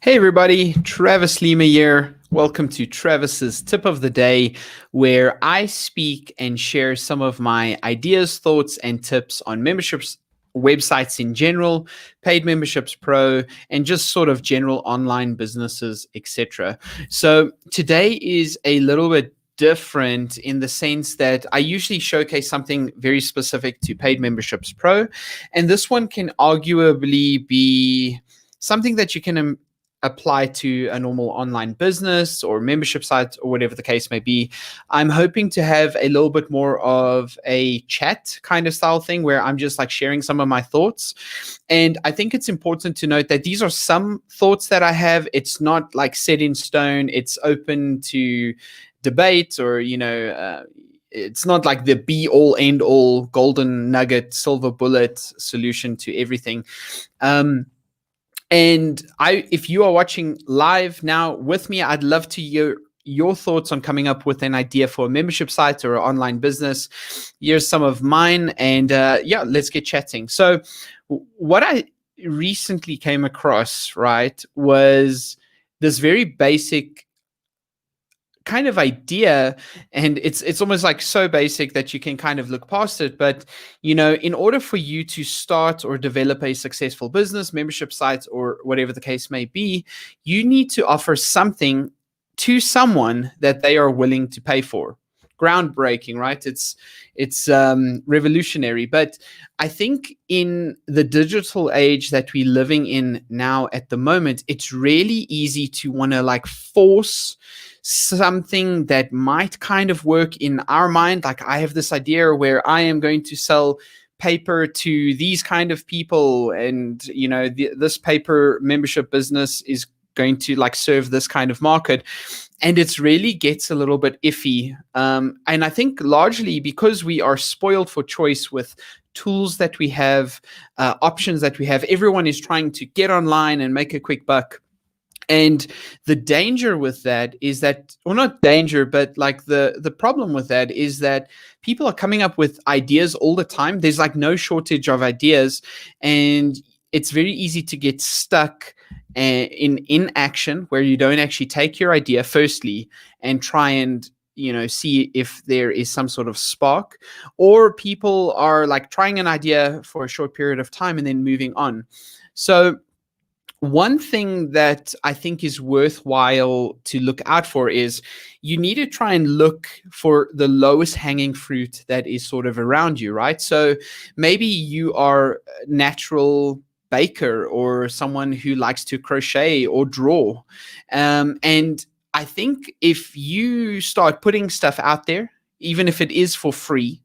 Hey everybody, Travis Lima here. Welcome to Travis's Tip of the Day, where I speak and share some of my ideas, thoughts, and tips on memberships, websites in general, paid memberships pro, and just sort of general online businesses, etc. So today is a little bit different in the sense that I usually showcase something very specific to paid memberships pro, and this one can arguably be something that you can apply to a normal online business or membership site or whatever the case may be. I'm hoping to have a little bit more of a chat kind of style thing where I'm just like sharing some of my thoughts. And I think it's important to note that these are some thoughts that I have. It's not like set in stone. It's open to debate or, it's not like the be all end all golden nugget silver bullet solution to everything. And if you are watching live now with me, I'd love to hear your thoughts on coming up with an idea for a membership site or an online business. Here's some of mine, and let's get chatting. So, what I recently came across, right, was this very basic kind of idea, and it's almost like so basic that you can kind of look past it. But in order for you to start or develop a successful business, membership site, or whatever the case may be, you need to offer something to someone that they are willing to pay for. Groundbreaking, right? It's revolutionary. But I think in the digital age that we're living in now at the moment, it's really easy to want to like force something that might kind of work in our mind. Like, I have this idea where I am going to sell paper to these kind of people, and this paper membership business is going to like serve this kind of market, and it's really gets a little bit iffy. And I think largely because we are spoiled for choice with tools that we have, options that we have. Everyone is trying to get online and make a quick buck. And the danger with that is that, or not danger, but like the problem with that is that people are coming up with ideas all the time. There's like no shortage of ideas, and it's very easy to get stuck in inaction where you don't actually take your idea firstly and try and see if there is some sort of spark, or people are like trying an idea for a short period of time and then moving on. So one thing that I think is worthwhile to look out for is you need to try and look for the lowest hanging fruit that is sort of around you, right? So maybe you are a natural baker or someone who likes to crochet or draw. And I think if you start putting stuff out there, even if it is for free,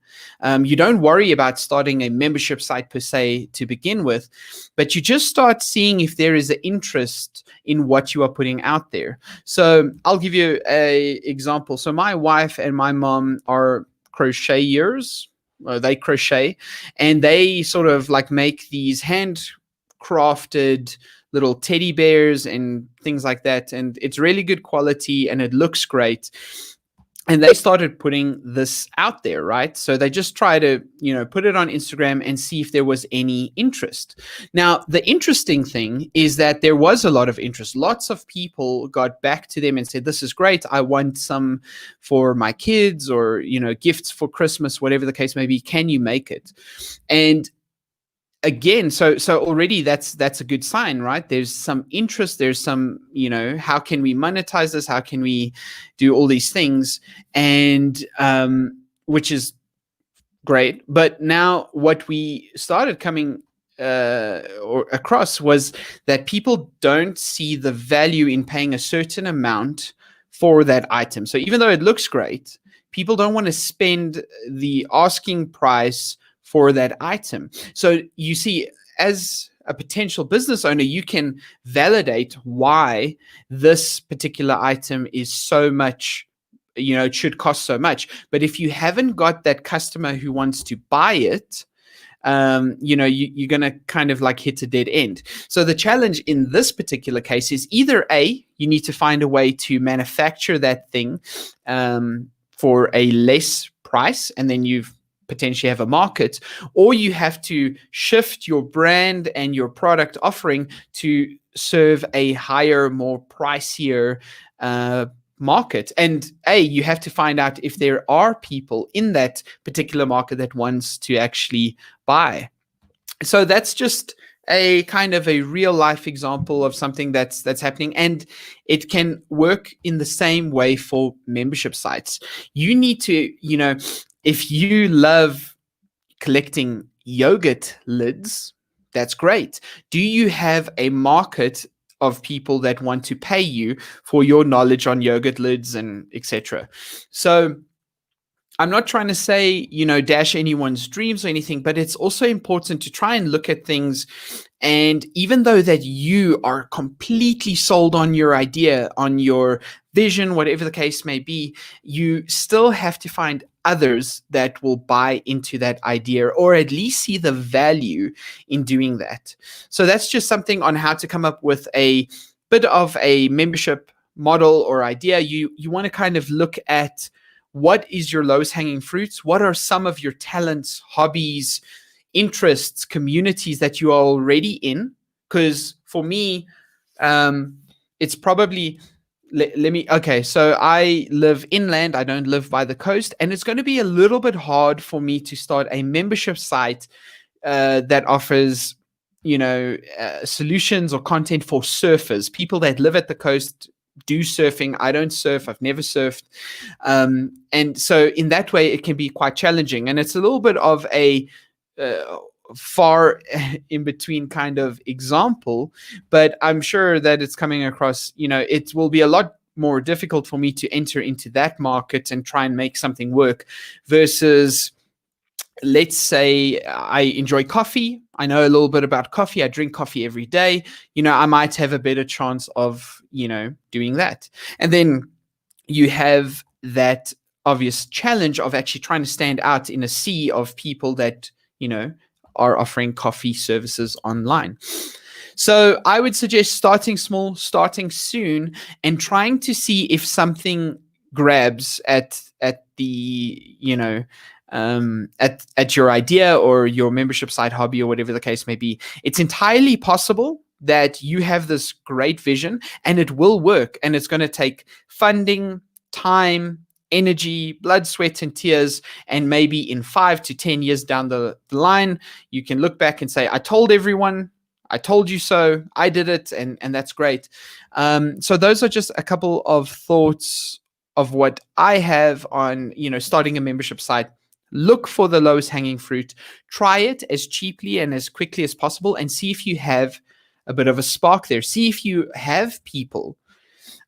you don't worry about starting a membership site per se to begin with, but you just start seeing if there is an interest in what you are putting out there. So I'll give you an example. So my wife and my mom are crocheters. They crochet, and they sort of like make these handcrafted little teddy bears and things like that. And it's really good quality and it looks great. And they started putting this out there, right? So they just try to, put it on Instagram and see if there was any interest. Now, the interesting thing is that there was a lot of interest. Lots of people got back to them and said, this is great. I want some for my kids, or, gifts for Christmas, whatever the case may be. Can you make it? And again, so already that's a good sign, right? There's some interest, there's some, how can we monetize this? How can we do all these things? And which is great. But now what we started coming or across was that people don't see the value in paying a certain amount for that item. So even though it looks great, people don't want to spend the asking price for that item. So you see, as a potential business owner, you can validate why this particular item is so much, it should cost so much. But if you haven't got that customer who wants to buy it, you're going to kind of like hit a dead end. So the challenge in this particular case is either A, you need to find a way to manufacture that thing for a less price, and then you've potentially have a market, or you have to shift your brand and your product offering to serve a higher, more pricier market. And you have to find out if there are people in that particular market that wants to actually buy. So that's just a kind of a real life example of something that's happening, and it can work in the same way for membership sites. You need to, if you love collecting yogurt lids, that's great. Do you have a market of people that want to pay you for your knowledge on yogurt lids and etc.? So I'm not trying to say, dash anyone's dreams or anything, but it's also important to try and look at things. And even though that you are completely sold on your idea, on your vision, whatever the case may be, you still have to find others that will buy into that idea, or at least see the value in doing that. So that's just something on how to come up with a bit of a membership model or idea. You want to kind of look at what is your lowest hanging fruits? What are some of your talents, hobbies, interests, communities that you are already in? Because for me, it's probably, so I live inland. I don't live by the coast. And it's going to be a little bit hard for me to start a membership site that offers, solutions or content for surfers, people that live at the coast, do surfing. I don't surf. I've never surfed. And so in that way, it can be quite challenging. And it's a little bit of a far in between kind of example, but I'm sure that it's coming across, it will be a lot more difficult for me to enter into that market and try and make something work versus, let's say I enjoy coffee. I know a little bit about coffee. I drink coffee every day. I might have a better chance of, doing that. And then you have that obvious challenge of actually trying to stand out in a sea of people that, are offering coffee services online. So I would suggest starting small, starting soon, and trying to see if something grabs at the, at your idea or your membership site hobby or whatever the case may be. It's entirely possible that you have this great vision and it will work, and it's going to take funding, time, energy, blood, sweat, and tears. And maybe in 5 to 10 years down the line, you can look back and say, I told everyone, I told you so, I did it, and that's great. So those are just a couple of thoughts of what I have on, starting a membership site. Look for the lowest hanging fruit. Try it as cheaply and as quickly as possible and see if you have a bit of a spark there. See if you have people.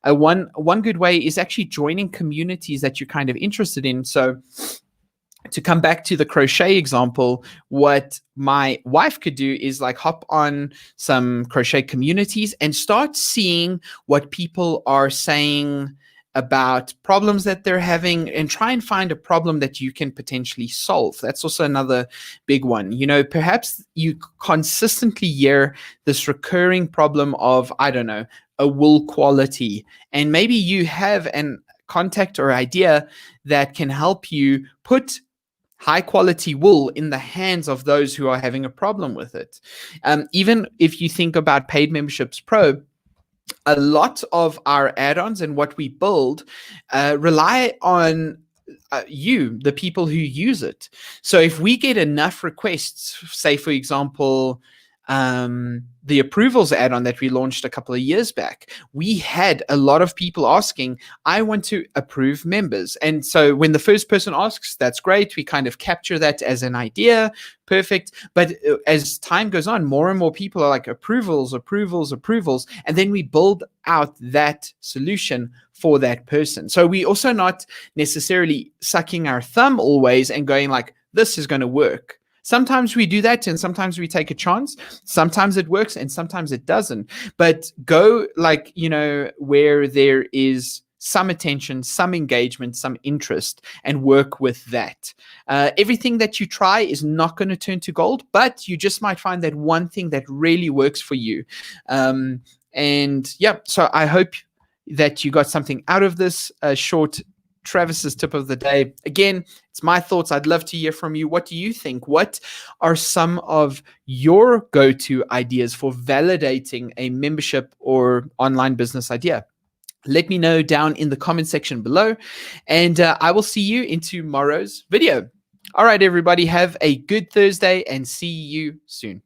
One good way is actually joining communities that you're kind of interested in. So to come back to the crochet example, what my wife could do is like hop on some crochet communities and start seeing what people are saying about problems that they're having, and try and find a problem that you can potentially solve. That's also another big one. Perhaps you consistently hear this recurring problem of, I don't know, a wool quality, and maybe you have an contact or idea that can help you put high quality wool in the hands of those who are having a problem with it. Even if you think about Paid Memberships Pro, a lot of our add-ons and what we build rely on the people who use it. So if we get enough requests, say, for example, the approvals add-on that we launched a couple of years back, we had a lot of people asking, I want to approve members. And so when the first person asks, that's great. We kind of capture that as an idea. Perfect. But as time goes on, more and more people are like approvals. And then we build out that solution for that person. So we also not necessarily sucking our thumb always and going like, this is going to work. Sometimes we do that, and sometimes we take a chance. Sometimes it works and sometimes it doesn't. But go like, where there is some attention, some engagement, some interest, and work with that. Everything that you try is not going to turn to gold, but you just might find that one thing that really works for you. So I hope that you got something out of this short Travis's tip of the day. Again, it's my thoughts. I'd love to hear from you. What do you think? What are some of your go-to ideas for validating a membership or online business idea? Let me know down in the comment section below, and I will see you in tomorrow's video. All right, everybody, have a good Thursday and see you soon.